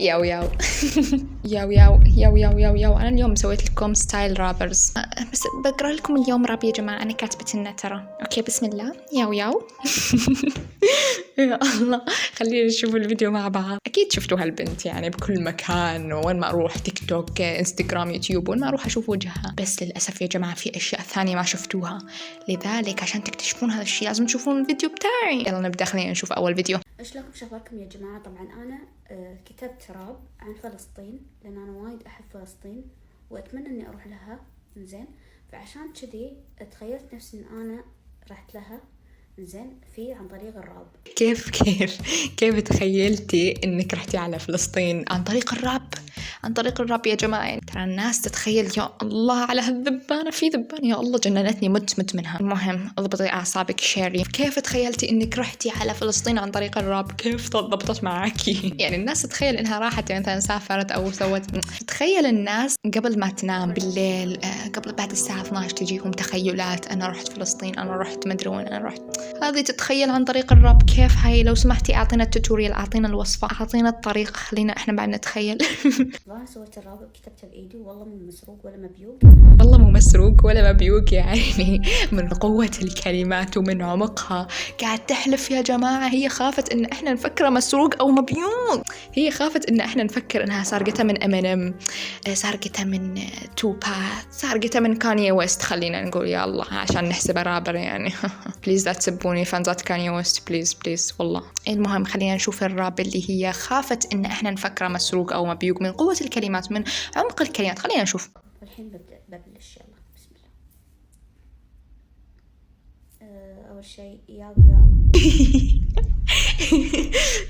ياو ياو ياو ياو ياو ياو ياو ياو. أنا اليوم سويت لكم ستايل رابرز، بس بقرأ لكم اليوم راب يا جماعة. أنا كاتبة لنا ترى. أوكي بسم الله. ياو ياو. يا الله، خلينا نشوف الفيديو مع بعض. أكيد شفتوا هالبنت يعني بكل مكان، وين ما أروح تيك توك إنستغرام يوتيوب، وين ما أروح أشوف وجهها. بس للأسف يا جماعة في أشياء ثانية ما شفتوها، لذلك عشان تكتشفون هذا الشيء لازم تشوفون الفيديو بتاعي. يلا نبدأ، خلينا نشوف أول فيديو. شلونكم شغلكم يا جماعة؟ طبعا أنا كتبت راب عن فلسطين لأن أنا وايد أحب فلسطين وأتمنى إني أروح لها. زين، فعشان كذي تخيلت نفسي إن أنا رحت لها زين في عن طريق الراب. كيف تخيلتي انك رحتي على فلسطين عن طريق الراب؟ عن طريق الراب يا جماعة. يعني ترى الناس تتخيل يا الله على هالذبانة، في ذبانة يا الله جننتني، مت منها. المهم اضبطي اعصابك شيري. كيف تخيلتي انك رحتي على فلسطين عن طريق الراب؟ كيف ضبطت معاكي؟ يعني الناس تتخيل انها راحت مثلا سافرت او سوت. تخيل الناس قبل ما تنام بالليل، قبل بعد الساعة 12 تجيهم تخيلات، انا رحت فلسطين، انا رحت مدري وين انا رحت. هذه تتخيل عن طريق الراب. كيف هاي؟ لو سمحتي اعطينا التوتوريال، اعطينا الوصفة، اعطينا الطريق، خلينا احنا بعد نتخيل. أنا سويت الراب كتبته بإيدي، والله مو مسروق ولا مبيوق. والله مو مسروق ولا مبيوق، يعني من قوة الكلمات ومن عمقها قاعد تحلف يا جماعة. هي خافت ان احنا نفكره مسروق او مبيوق، هي خافت ان احنا نفكر انها سارقتها من امينيم، سارقتها من توباك، سارقتها من كانيي ويست. خلينا نقول يا الله عشان نحسبها رابر يعني. بليز لا تسبوني فانزات كانيي ويست، بليز والله. المهم خلينا نشوف الراب اللي هي خافت ان احنا نفكره مسروق او مبيوق من قوة الكلمات، من عمق الكلمات. خلينا نشوف. الحين ببلش. يلا بسم الله. أول شيء ياو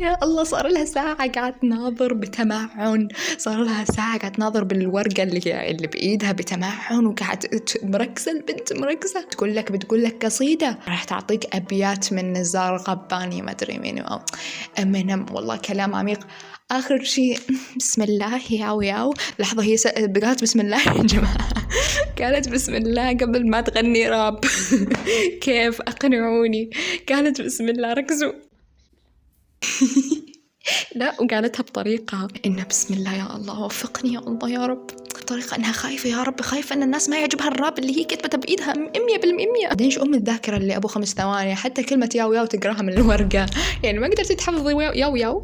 يا الله، صار لها ساعة قاعد تناظر بتمعن، صار لها ساعة قاعد تناظر بالورقة اللي بإيدها بتمعن، وقاعد مركزة البنت، مركزة. بتقول لك قصيدة، راح تعطيك أبيات من نزار قباني ما أدري مين أو أمينيم. والله كلام عميق. آخر شيء بسم الله ياو. لحظة، هي قالت بسم الله يا جماعة. قالت بسم الله قبل ما تغني راب. كيف؟ أقنعوني. قالت بسم الله، ركزوا. لا، وقالتها بطريقة إن بسم الله يا الله وفقني يا الله يا رب، بطريقة إنها خايفة يا رب، خايفة إن الناس ما يعجبها الراب اللي هي كتبتها بإيدها 100%. بعدين شو أم الذاكرة اللي أبو 5 ثواني، حتى كلمة ياو تقراها من الورقة، يعني ما قدرتي تحفظي ياو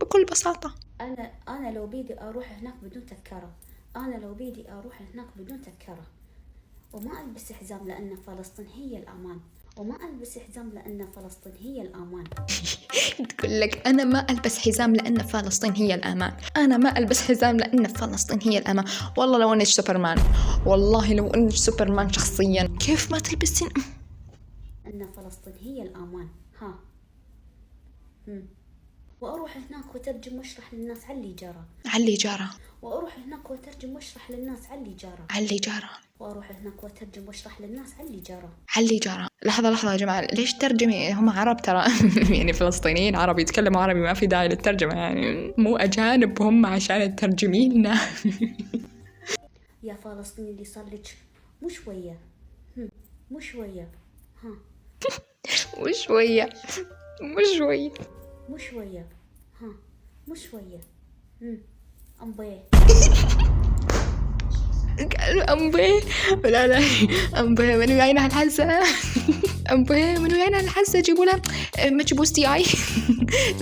بكل بساطة. أنا لو بيدي أروح هناك بدون تذكرة، أنا لو بيدي أروح هناك بدون تذكرة، وما ألبس حزام لأن فلسطين هي الأمان، وما ألبس حزام لأن فلسطين هي الأمان. تقول لك أنا ما ألبس حزام لأن فلسطين هي الأمان، أنا ما ألبس حزام لأن فلسطين هي الأمان. والله لو أنك سوبرمان، والله لو أنك سوبرمان شخصيا، كيف ما تلبسين أن فلسطين هي الأمان. ها وأروح هناك وترجم واشرح للناس علي جرى، وأروح هناك وترجم واشرح للناس علي جرى، وأروح هناك وترجم واشرح للناس علي جرى. لحظة يا جماعة، ليش ترجمي؟ هم عرب ترى. يعني فلسطينيين عرب يتكلموا عربي، ما في داعي للترجمة، يعني مو أجانب هم عشان تترجمي لنا. يا فلسطين اللي صار لك مو شوية مو شوية ها مو شوية ها مو شوية أمبي. قالوا أمبي، لا أمبي من وينها الحزة. أمبي من وينها الحزة، جيبوا لها مجبوس تي آي.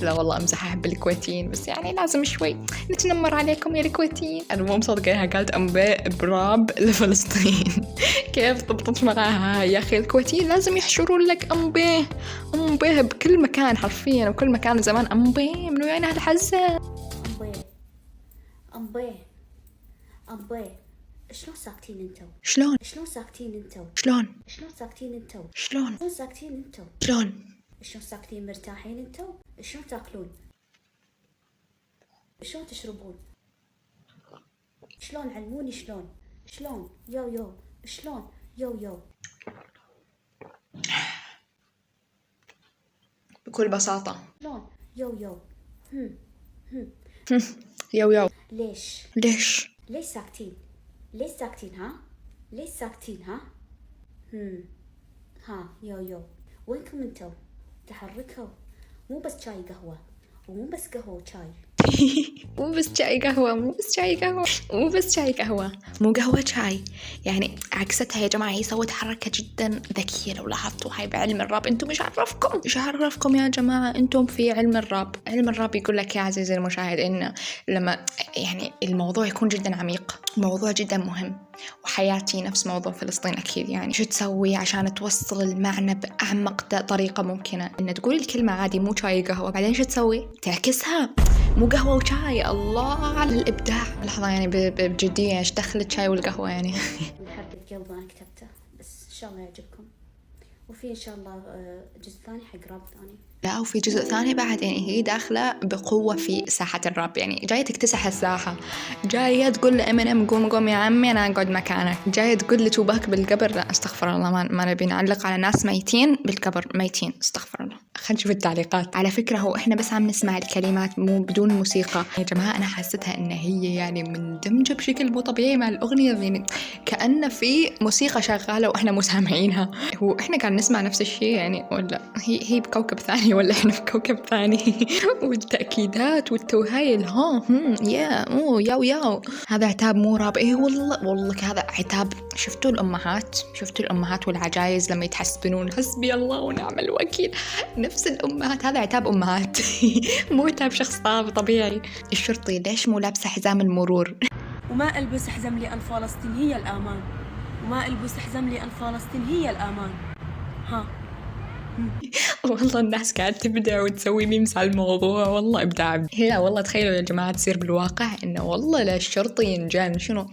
لا والله أمزح، أحب الكويتيين بس يعني لازم شوي نتنمر عليكم يا الكويتيين. أنا مو مصدقة قالت أمبي براب لفلسطين. كيف ضبطت معاها يا أخي؟ الكويتيين لازم يحشرون لك أمبي بكل مكان حرفيا، وكل مكان زمان. أمبي من وينها الحزة. أمبي شلون ساكتين انتو؟ شلون ساكتين مرتاحين انتو؟ شلون تاكلون؟ شلون تشربون؟ شلون علموني شلون يو شلون يو بكل بساطة شلون يو يو. ليش ساكتين ها ها يو وينكم انتو؟ تحركوا، مو بس شاي قهوة، ومو بس قهوة وشاي، مو بس شاي قهوة، مو بس شاي قهوة، مو بس شاي قهوة، مو قهوة شاي. يعني عكستها يا جماعة. هي سوت حركة جدا ذكية لو لاحظتوا. هاي بعلم الراب. انتم مش عرفكم يا جماعة. انتم في علم الراب. علم الراب يقول لك يا عزيزي المشاهد إن لما يعني الموضوع يكون جدا عميق، موضوع جدا مهم، وحياتي نفس موضوع فلسطين أكيد. يعني شو تسوي عشان توصل المعنى بأعمق طريقة ممكنة؟ إن تقول الكلمة عادي مو شاي قهوة، بعدين شو تسوي؟ تعكسها، مو قهوة وشاي. الله على الإبداع. لحظة يعني بجدية إيش دخلت شاي والقهوة يعني؟ حركة قلب أنا كتبته، بس إن شاء الله يعجبكم. وفي إن شاء الله جزء ثاني حق راب ثاني. لا وفي جزء ثاني بعد. يعني هي داخلة بقوة في ساحة الراب. يعني جاية تكتسح الساحة، جاية تقول لإمينيم قوم يا عمي أنا أقعد مكانك، جاية تقول لتوباك بالقبر. لا استغفر الله، ما نبي نعلق على ناس ميتين بالقبر، ميتين، استغفر الله. خلينا نشوف التعليقات. على فكرة هو إحنا بس عم نسمع الكلمات مو بدون موسيقى يا جماعة. أنا حسيتها إن هي يعني مندمجة بشكل مو طبيعي مع الأغنية، يعني كأن في موسيقى شغالة وإحنا مو سامعينها. هو إحنا قاعد نسمع نفس الشيء يعني، ولا هي بكوكب ثاني ولا إحنا بكوكب ثاني؟ والتأكيدات والتوهيل ياو هذا عتاب مو راب. إيه والله هذا عتاب. شفتوا الأمهات والعجايز لما يتحسبنون حسبي الله ونعم الوكيل، نفس الأمهات. هذا عتاب أمهات مو عتاب شخص طبيعي. الشرطي ليش مو لابسة حزام المرور؟ وما ألبس حزام لأن فلسطين هي الأمان، وما ألبس حزام لأن فلسطين هي الأمان. والله الناس قاعد تبدع وتسوي ميمس على الموضوع. والله إبداع. هي والله تخيلوا يا جماعة تصير بالواقع إنه والله للشرطي ينجان شنو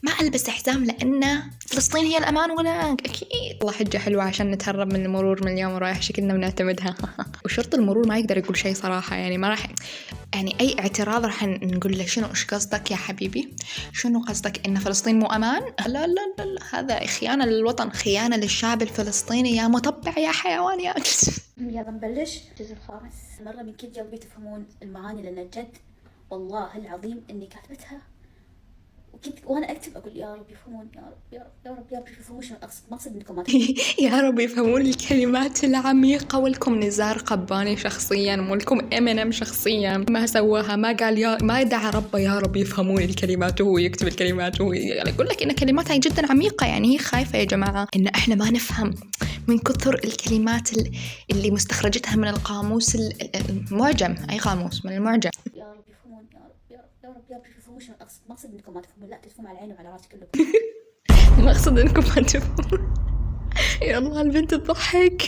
ما ألبس حزام لأن فلسطين هي الأمان ولا أكيد. والله حجة حلوة عشان نتهرب من المرور من اليوم ورايح شكلنا بنعتمدها. وشرط المرور ما يقدر يقول شيء صراحة. يعني ما راح يعني أي اعتراض راح نقول له شنو إيش قصدك يا حبيبي؟ شنو قصدك إن فلسطين مو أمان؟ لا لا لا, لا. هذا خيانة للوطن، خيانة للشعب الفلسطيني يا مطبع يا حيوان يا. يلا نبلش الجزء الخامس. مرة من كل جوابي تفهمون المعاني، لأن الجد والله العظيم إني كاتبتها وكنت وأنا أكتب أقول يا رب يفهمون، يا رب يا رب يا رب يا رب يفهمون شنو أقصد. ما أقصد إنكم ما يا رب يفهمون الكلمات العميقة. ولكم نزار قباني شخصيا، ولكم إمينيم شخصيا ما سواها، ما قال ما دعا ربه يا رب يفهمون الكلمات وهو يكتب الكلمات وهو يعني يقول لك إن كلماتها جدا عميقة. يعني هي خايفة يا جماعة إن إحنا ما نفهم من كثر الكلمات اللي مستخرجتها من القاموس المعجم. أي قاموس من المعجم. يا رب يفهمون، يا رب يا رب يا رب يا رب يفهمون شنو أقصد. ما أقصد إنكم ما تفهمون، لا تفهمون على عيني وعلى راسي كلكم. ما أقصد إنكم ما تفهمون. يا الله البنت تضحك.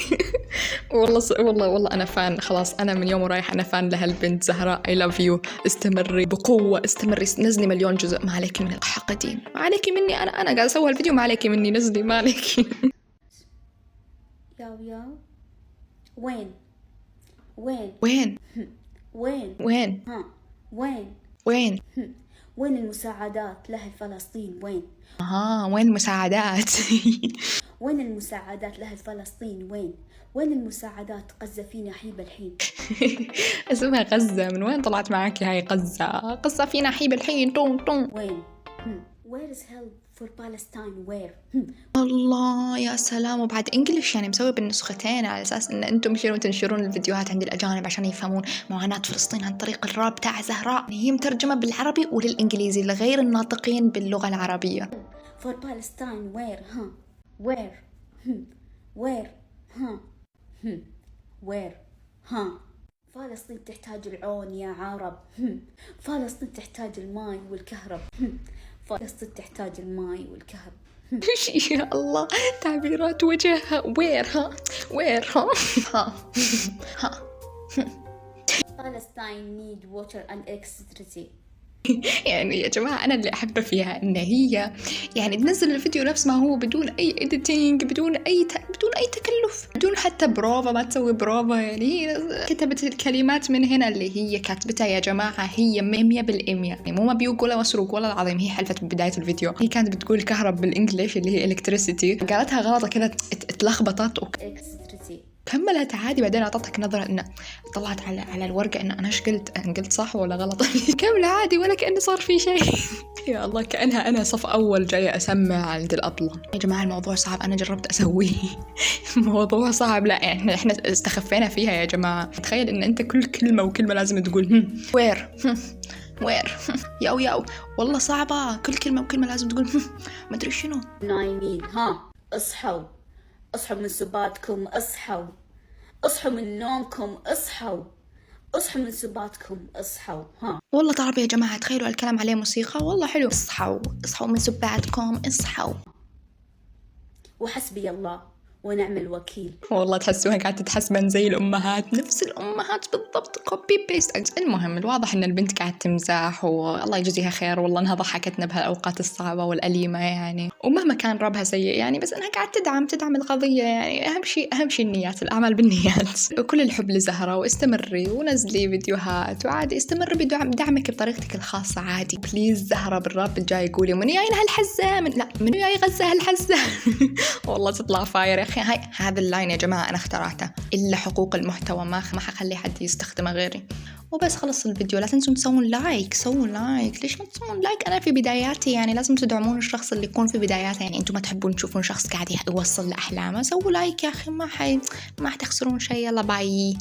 والله أنا فان. خلاص أنا من يوم ورايح أنا فان لهالبنت زهراء. I love you. استمري بقوة، استمري، نزلي مليون جزء. ما عليك من الحقدين، ما عليك مني. أنا قاعد أسوي الفيديو، ما عليك مني. نزلي ما عليك. ياو وين وين وين وين ها وين وين وين المساعدات لأهل فلسطين؟ وين وين المساعدات؟ وين المساعدات لأهل فلسطين؟ وين المساعدات؟ غزة في نحيب الحين. اسمها غزة. من وين طلعت معاكي هاي قصة في نحيب الحين؟ طون وين Where is help for Palestine? Where الله يا سلام. وبعد إنجليش يعني مسوي بالنسختين على أساس إن أنتم مشيرون تنشرون الفيديوهات عند الأجانب عشان يفهمون معاناة فلسطين عن طريق الراب تاع زهراء. هي مترجمة بالعربي وللإنجليزي لغير الناطقين باللغة العربية. For Palestine where فلسطين تحتاج العون يا عرب. فلسطين تحتاج الماء والكهرب. فلسطين تحتاج الماء والكهرب. يا الله تعبيرات وجهها. وير Palestine need water and electricity. يعني يا جماعة أنا اللي أحبه فيها إن هي يعني تنزل الفيديو نفس ما هو بدون أي إديتينج، بدون أي تكلف، بدون حتى بروفا، ما تسوي بروفا. يعني هي كتبت الكلمات من هنا اللي هي كاتبتها يا جماعة هي 100%. يعني مو ما بيوق ولا مسروق ولا العظيم. هي حلفت ببداية الفيديو هي كانت بتقول كهرب بالإنجليش اللي هي electricity، قالتها غلطة كذا اتلخبطت. electricity كملت عادي. بعدين أعطتك نظرة إنه طلعت على الورقة إنه أنا إيش قلت صح ولا غلط. كمل عادي ولا كأنه صار في شيء. يا الله كأنها أنا صف أول جاية أسمع عند الأبلة. يا جماعة الموضوع صعب، أنا جربت أسويه. موضوع صعب. لا يعني إحنا استخفينا فيها يا جماعة. تخيل إن أنت كل كلمة وكلمة لازم تقول وير ياو والله صعبة. كل كلمة وكلمة لازم تقول ما أدري شنو. نايمين اصحوا من سباتكم، اصحوا من نومكم، اصحوا من سباتكم، اصحوا. والله طرب يا جماعة. تخيلوا الكلام عليه موسيقى والله حلو. اصحوا من سباتكم، اصحوا. وحسبي الله ونعم الوكيل. والله تحسوها قاعدة تتحسبن زي الأمهات، نفس الأمهات بالضبط، كوبي بيست. المهم الواضح إن البنت قاعدة تمزح، والله يجزيها خير والله إنها ضحكتنا بهالأوقات الصعبة والأليمة يعني. ومهما كان ربها سيء يعني، بس إنها قاعدة تدعم القضية يعني. أهم شيء النيات، الأعمال بالنيات. وكل الحب لزهرة، واستمري ونزلي فيديوهات، وعادي استمري بدعمك بطريقتك الخاصة عادي. بليز زهرة بالراب الجاي قولي من جاي هالحزة من جاي غزة هالحزة. والله تطلع فاير يا أخي. هذا اللاين يا جماعة أنا اخترعته، إلا حقوق المحتوى ما حخلي حد يستخدمه غيري. وبس خلص الفيديو. لا تنسون تسوون لايك. ليش ما تسوون لايك؟ أنا في بداياتي يعني، لازم تدعمون الشخص اللي يكون في بداياته يعني. أنتم ما تحبون تشوفون شخص قاعد يوصل لأحلامه، سووا لايك يا أخي. ما حتخسرون شيء. يلا باي.